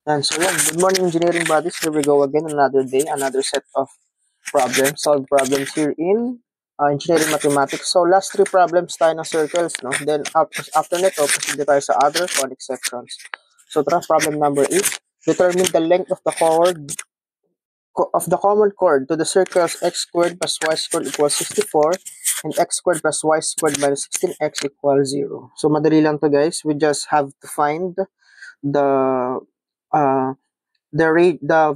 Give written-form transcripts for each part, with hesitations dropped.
So yeah, good morning engineering buddies. Here we go again, another day, another set of problems, solve problems here in engineering mathematics. So last three problems tayo ng circles, no? Then after nito, proceed tayo sa other conic sections. So tara, problem number 8. Determine the length of the common chord to the circles x squared plus y squared equals 64 and x squared plus y squared minus 16x equals 0. So madali lang to guys. We just have to find the uh, the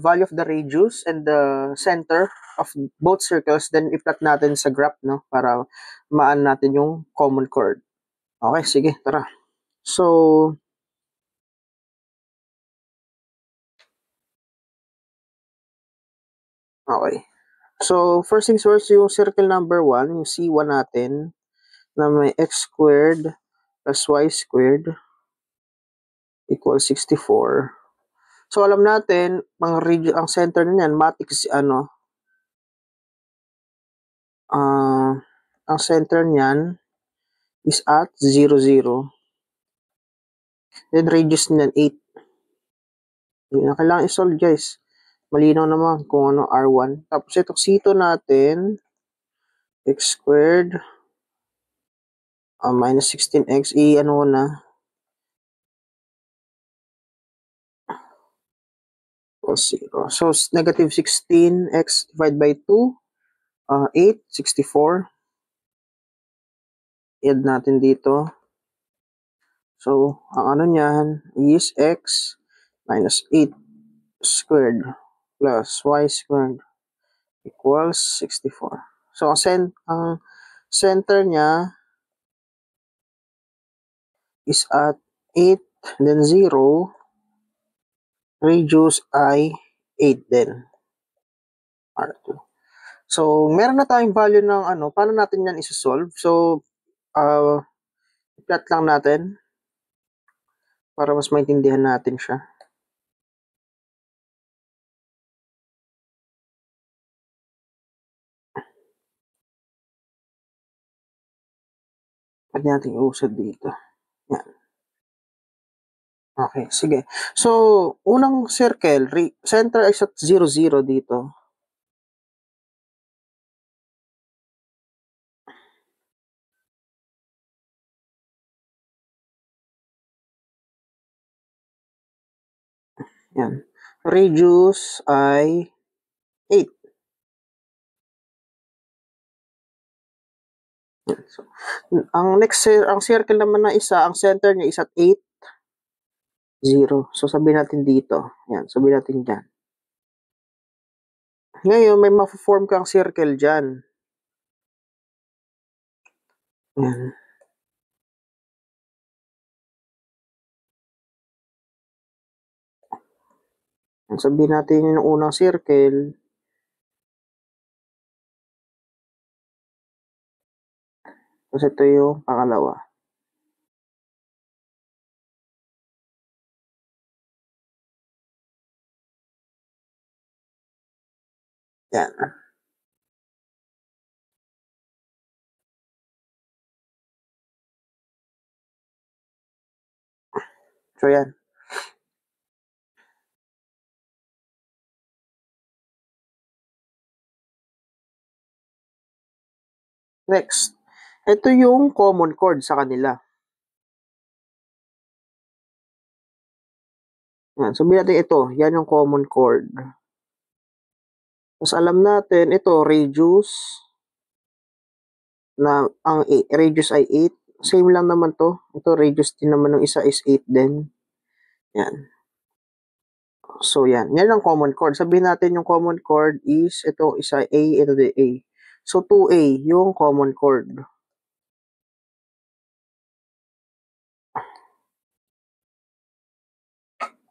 value of the radius and the center of both circles, then i-plot natin sa graph, no, para maan natin yung common chord. Okay, sige, tara. So, okay. So, first things first, yung circle number 1, yung C1 natin, na may x squared plus y squared equals 64. So, alam natin, ang center niyan, matrix, ang center niyan is at 0, 0. Then, radius niyan, 8. Yun na kailangan i-solve guys. Malinaw naman kung ano R1. Tapos itong C2 natin, x squared minus 16x, ano na, equals 0. So, negative 16x divided by 2, 8, 64. Add natin dito. So, ang ano niyan is x minus 8 squared plus y squared equals 64. So, ang center niya is at 8, then 0, radius ay 8 din. R2. So, meron na tayong value ng paano natin yan isa-solve? So, plot lang natin para mas maintindihan natin siya. Pwede natin iusad dito. Yan. Okay, sige. So, unang circle, center is at 0, 0 dito. Yan. Radius ay 8. Yan. So, ang circle naman na isa, ang center niya is at 8, 0. So, sabihin natin dito. Yan, sabihin natin dyan. Ngayon, may ma-form kang circle dyan. Yan. Sabihin natin yung unang circle. Tapos ito yung pangalawa. Yan. So, yan. Next. Ito yung common chord sa kanila. Yan. Sabihin natin ito. Yan yung common chord. Tapos alam natin, ito, radius. Na ang radius ay 8. Same lang naman to. Ito, radius din naman ng isa is 8 din. Yan. So, yan. Yan ang common chord. Sabihin natin yung common chord is, ito, isa A, ito din A. So, 2A, yung common chord.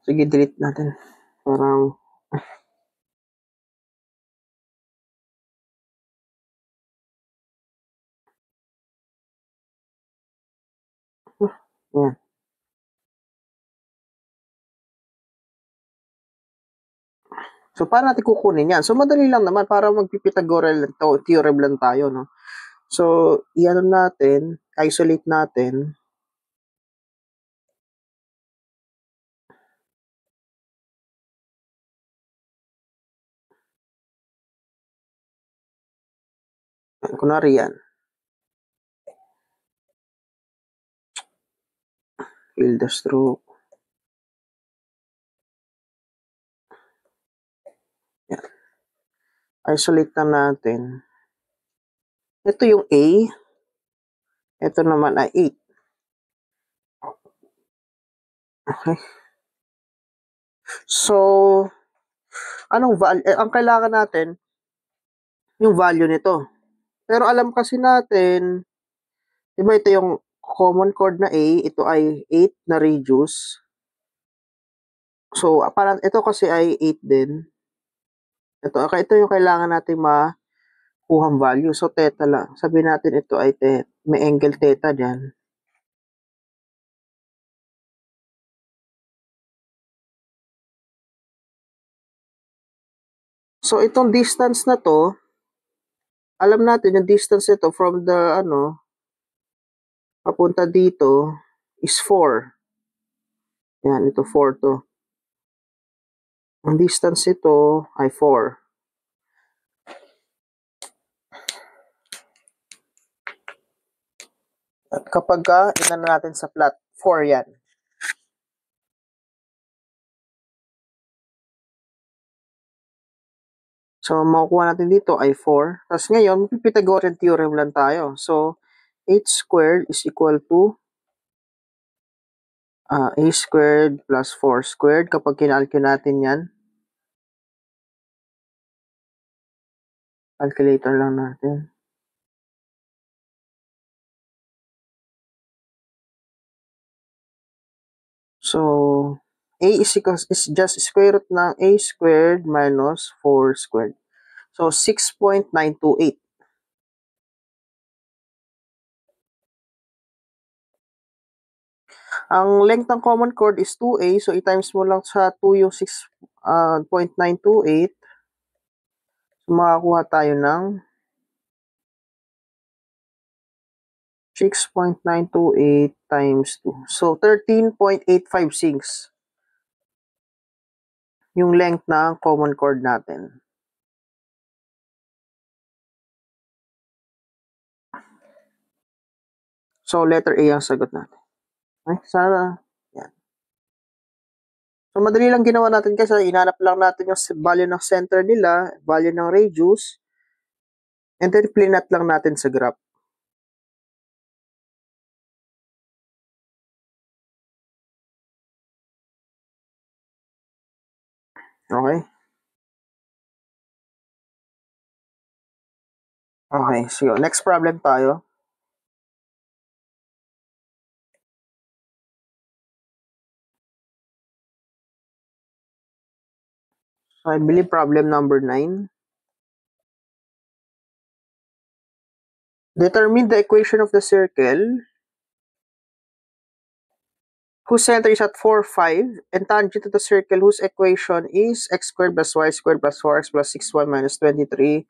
Sige, delete natin. Parang, yan. So, paano natin kukunin yan? So, madali lang naman. Para mag-Pythagorean theorem lang tayo, no? So, iano natin, isolate natin. Kunwari yan. Fill the stroke. Yan. Isolate na natin. Ito yung A. Ito naman ay 8. Okay. So, ang kailangan natin, yung value nito. Pero alam kasi natin, diba ito yung common chord na A, ito ay 8 na reduce. So, parang ito kasi ay 8 din. Ito yung kailangan natin makuhang value. So, theta lang. Sabihin natin ito ay theta. May angle theta dyan. So, itong distance na to, alam natin yung distance nito from the, papunta dito is 4. Yan, ito 4 to. Ang distance ito ay 4. At kapag inano natin sa plot, 4 yan. So, makukuha natin dito ay 4. Tapos ngayon, Pythagorean theorem lang tayo. So, 8 squared is equal to a squared plus 4 squared. Kapag kinalculate natin yan, calculator lang natin. So, a is just square root ng a squared minus 4 squared. So, 6.928. Ang length ng common chord is 2a. So, i-times mo lang sa 2 yung 6.928. So, makakuha tayo ng 6.928 times 2. So, 13.856 yung length ng common chord natin. So, letter A ang sagot natin. Okay, sana, yan. So, madali lang ginawa natin kasi inanap lang natin yung value ng center nila, value ng radius, and then plinat lang natin sa graph. Okay? Okay, so next problem tayo. So, I believe problem number 9. Determine the equation of the circle whose center is at 4, 5, and tangent to the circle whose equation is x squared plus y squared plus 4x plus 6y minus 23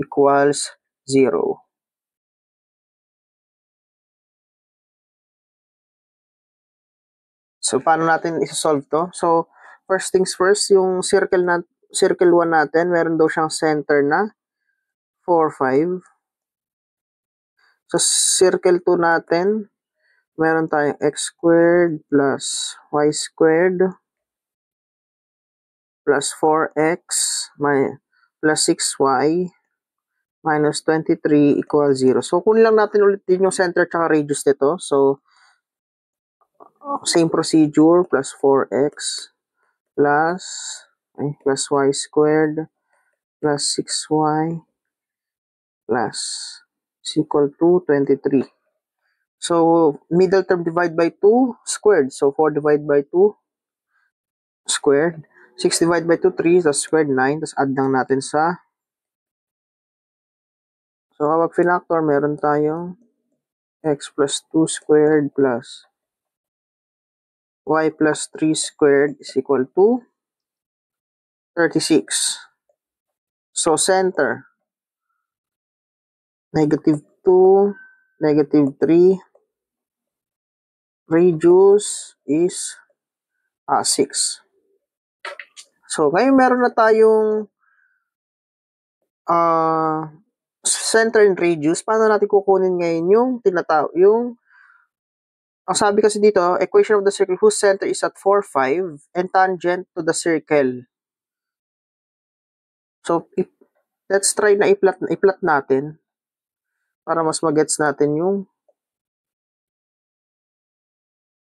equals 0. So, paano natin isa-solve to? So, first things first, yung circle 1 natin, meron daw siyang center na 4, 5. Sa circle 2 natin, meron tayong x squared plus y squared plus 4x plus 6y minus 23 equals 0. So, kunin lang natin ulit din yung center at radius nito. So, same procedure, plus 4x plus y squared plus 6y plus is equal to 23. So, middle term divide by 2 squared. So, 4 divided by 2 squared. 6 divided by 2, 3. So, squared 9. Tapos add lang natin sa. So, kapag finactor, meron tayong x plus 2 squared plus y plus 3 squared is equal to 36. So, center, negative 2, negative 3. Radius is 6. So, ngayon meron na tayong center and radius, paano natin kukunin ngayon yung ang sabi kasi dito, equation of the circle whose center is at 4, 5 and tangent to the circle. So, let's try na i-plot natin para mas magets natin yung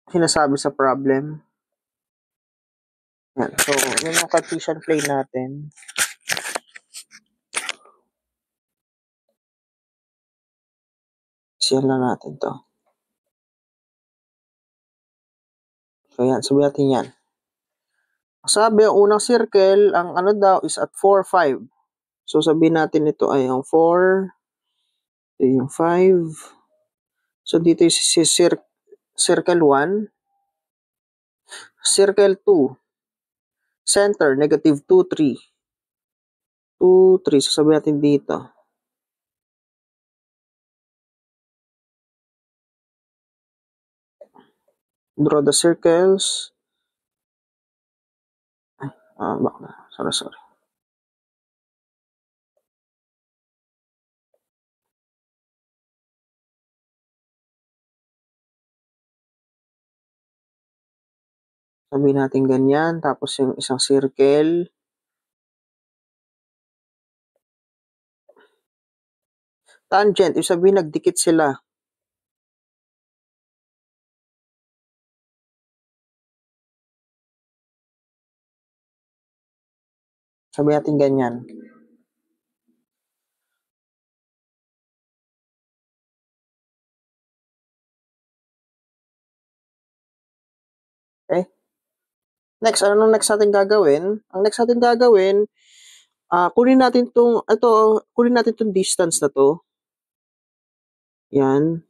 sinasabi sa problem. Yan. So, yun yung Cartesian plane natin. Share na natin to. So, yan. Sabihin natin yan. Sabi, ang unang circle, ang ano daw is at 4, 5. So, sabihin natin ito ay ang 4, ito yung 5. So, dito yung circle 1, circle 2, center, negative 2, 3. 2, 3. So, sabihin natin dito. Draw the circles. Back na. Sorry. Sabihin natin ganyan. Tapos yung isang circle. Tangent. Ibig sabihin, nagdikit sila. Sabihin natin ganyan. Okay? Next, ano nung next natin gagawin? Ang next natin gagawin, kunin natin tong distance na to. Yan.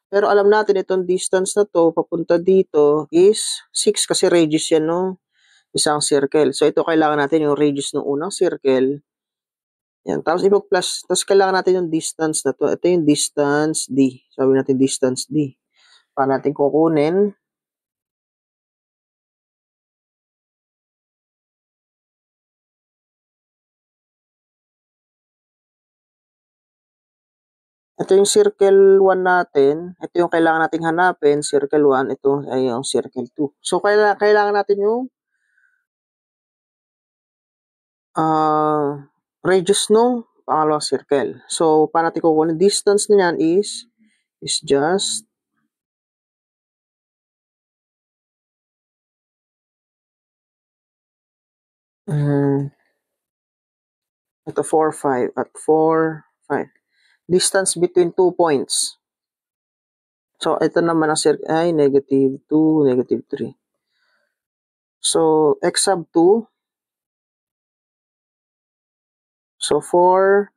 Pero alam natin itong distance na to papunta dito is 6 kasi radius yan no isang circle. So ito kailangan natin yung radius ng unang circle. Yan. Tapos plus, tapos kailangan natin yung distance na to. Ito yung distance D. Sabi natin distance D. Paano natin kukunin? Ito yung circle 1 natin. Ito yung kailangan nating hanapin. Circle 1. Ito ay yung circle 2. So, kailangan natin yung radius nung pangalawang circle. So, paano natin kukunin? Distance niyan is just ito 4, 5 at 4, 5. Distance between 2 points. So, ito naman ang circle ay negative 2, negative 3. So, x sub 2. So, 4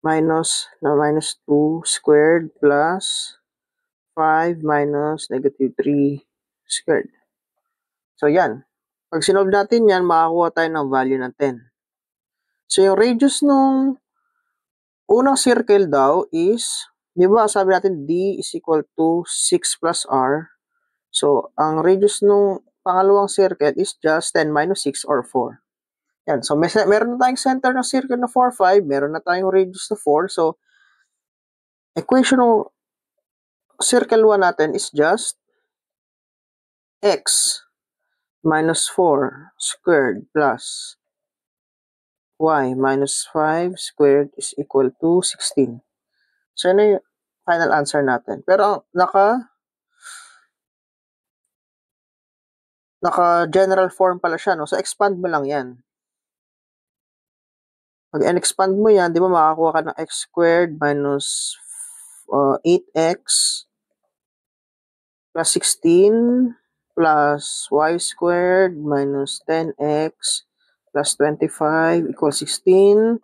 minus 2 squared plus 5 minus negative 3 squared. So, yan. Pag sinolve natin yan, makakuha tayo ng value ng 10. So, yung radius nung unang circle daw is, di ba, sabi natin D is equal to 6 plus R. So, ang radius nung pangalawang circle is just 10 minus 6 or 4. Yan. So, meron na tayong center ng circle na 4, 5. Meron na tayong radius na 4. So, equation ng circle 1 natin is just x minus 4 squared plus y minus 5 squared is equal to 16. So, yun yung final answer natin. Pero, naka-general form pala siya, no? So, expand mo lang yan. Pag in-expand mo yan, di ba makakuha ka ng x squared minus 8x plus 16 plus y squared minus 10x plus 25 equals 16.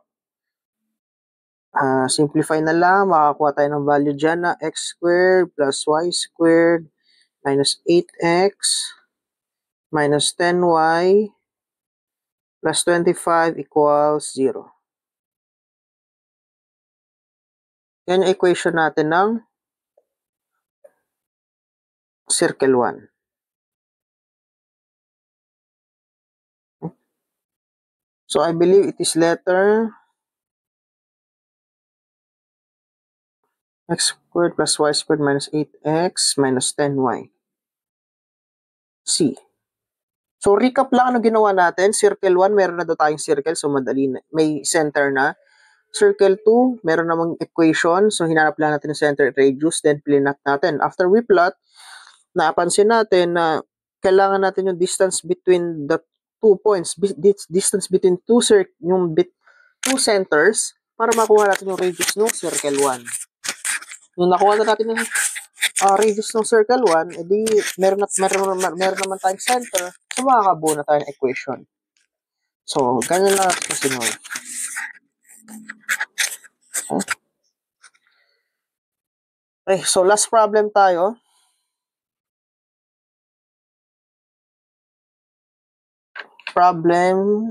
Simplify na lang, makakuha tayo ng value dyan na x squared plus y squared minus 8x minus 10y plus 25 equals 0. Yan yung equation natin ng circle 1. So, I believe it is letter X squared plus y squared minus 8x minus 10y. C. So, recap lang ano ginawa natin. Circle 1, meron na daw tayong circle. So, madali na. May center na. Circle 2, meron namang equation. So, hinanap lang natin yung center at radius. Then, plinat natin. After we plot, napansin natin na kailangan natin yung distance between the 2 points. Distance between two centers para makuha natin yung radius ng circle 1. Nung nakuha na natin yung radius ng circle 1, edi meron naman tayong center, so makakabuo na tayo ng equation. So, ganyan lang natin kasunod. Okay, so last problem tayo. Problem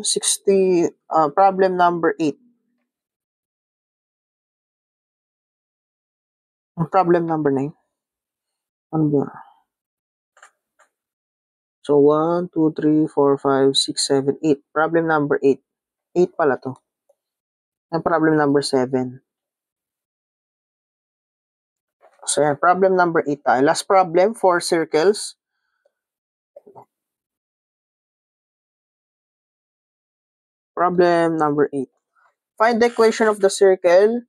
number 8. Problem number 9. Ano ba? So, 1, 2, 3, 4, 5, 6, 7, 8. Problem number 8. 8 pala to. And problem number 7. So, yan. Problem number 8 tayo. Last problem, 4 circles. Problem number 8. Find the equation of the circle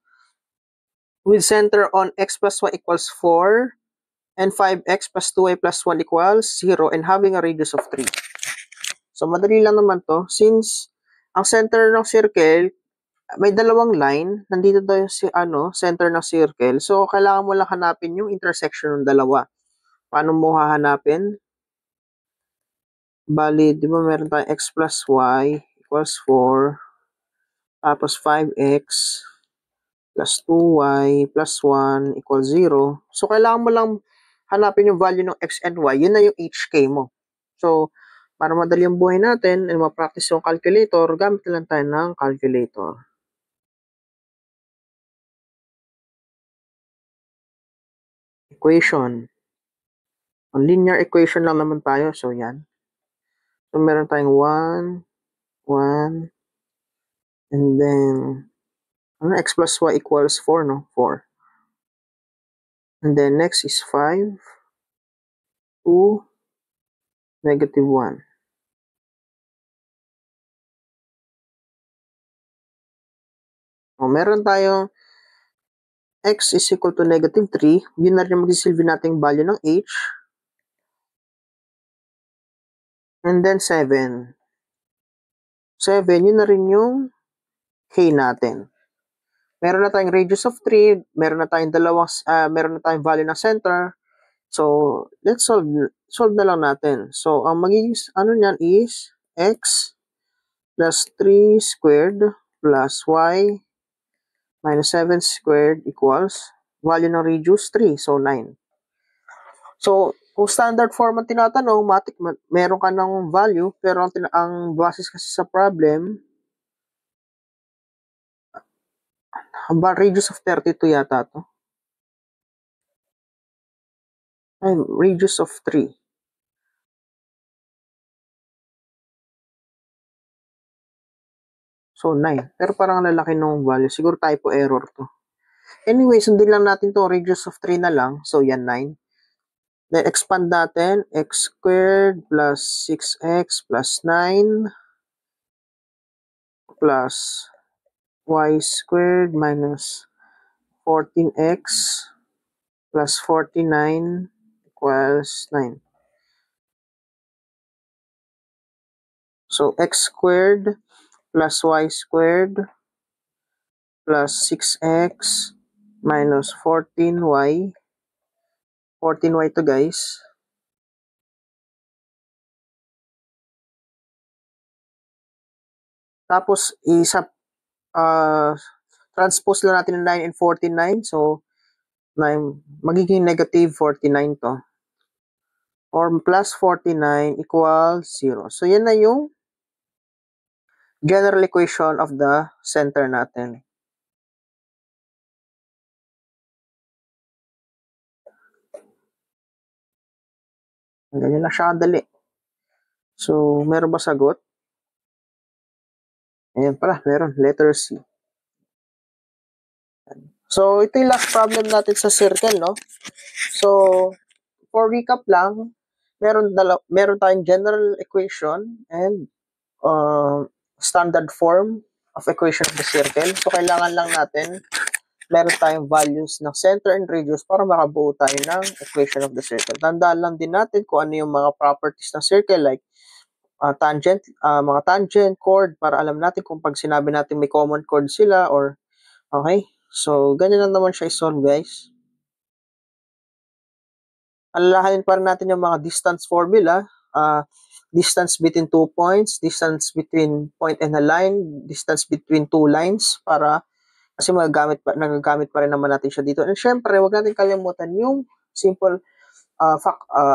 with center on x plus y equals 4 and 5x plus 2y plus 1 equals 0 and having a radius of 3. So, madali lang naman to. Since ang center ng circle, may dalawang line, nandito daw yung center ng circle. So, kailangan mo lang hanapin yung intersection ng dalawa. Paano mo hahanapin? Bali, di ba meron tayong x plus y equals 4, tapos 5x plus 2y plus 1 equals 0. So, kailangan mo lang hanapin yung value ng x and y. Yun na yung HK mo. So, para madali yung buhay natin and ma-practice yung calculator, gamit na lang tayo ng calculator. Equation. On linear equation lang naman tayo. So, yan. So, meron tayong 1, 1, and then, x plus y equals 4, no? 4. And then, next is 5, 2, negative 1. O, meron tayong x is equal to negative 3. Yun na rin magsisilbi nating value ng h. And then 7. 7, yun na rin yung k natin. Meron na tayong radius of 3. Meron na tayong meron na tayong value ng center. So, let's solve na lang natin. So, ang magiging niyan is x plus 3 squared plus y minus 7 squared equals value ng radius 3. So, 9. So, kung standard form ang tinatanong, meron ka ng value, pero ang basis kasi sa problem, radius of 32 yata to. Ay, radius of 3. So, 9. Pero parang lalaki ng value. Siguro typo error to. Anyway, sundin lang natin to radius of 3 na lang. So, yan 9. Then, expand natin. X squared plus 6x plus 9 plus y squared minus 14x plus 49 equals 9. So, x squared plus y squared plus 6x minus 14y. 14y to guys. Tapos, transpose lang natin ng 9 and 49. So, magiging negative 49 to. Or plus 49 equals 0. So, yan na yung general equation of the center natin. Ganyan lang siya kadali. So, meron ba sagot? Ayan pala, meron. Letter C. So, ito yung last problem natin sa circle, no? So, for recap lang, meron tayong general equation and standard form of equation of the circle. So, kailangan lang natin meron tayong values ng center and radius para makabuo tayo ng equation of the circle. Tandaan lang din natin kung ano yung mga properties ng circle like mga tangent, chord, para alam natin kung pag sinabi natin may common chord sila or okay. So, ganyan lang naman siya i-solve, guys. Alalahanin pa rin natin yung mga distance formula, distance between 2 points, distance between point and a line, distance between two lines, para kasi nagagamit pa rin naman natin siya dito. And syempre, wag natin kalimutan yung simple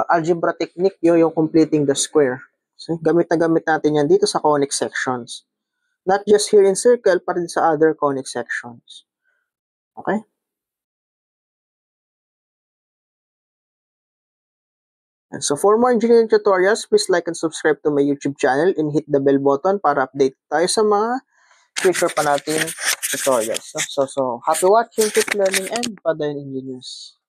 algebra technique, yung completing the square. So, gamit natin yan dito sa conic sections. Not just here in circle, pa rin sa other conic sections. Okay? And so for more engineering tutorials, please like and subscribe to my YouTube channel and hit the bell button para update tayo sa mga future pa natin tutorials. So happy watching, keep learning, and Padayon Engineers.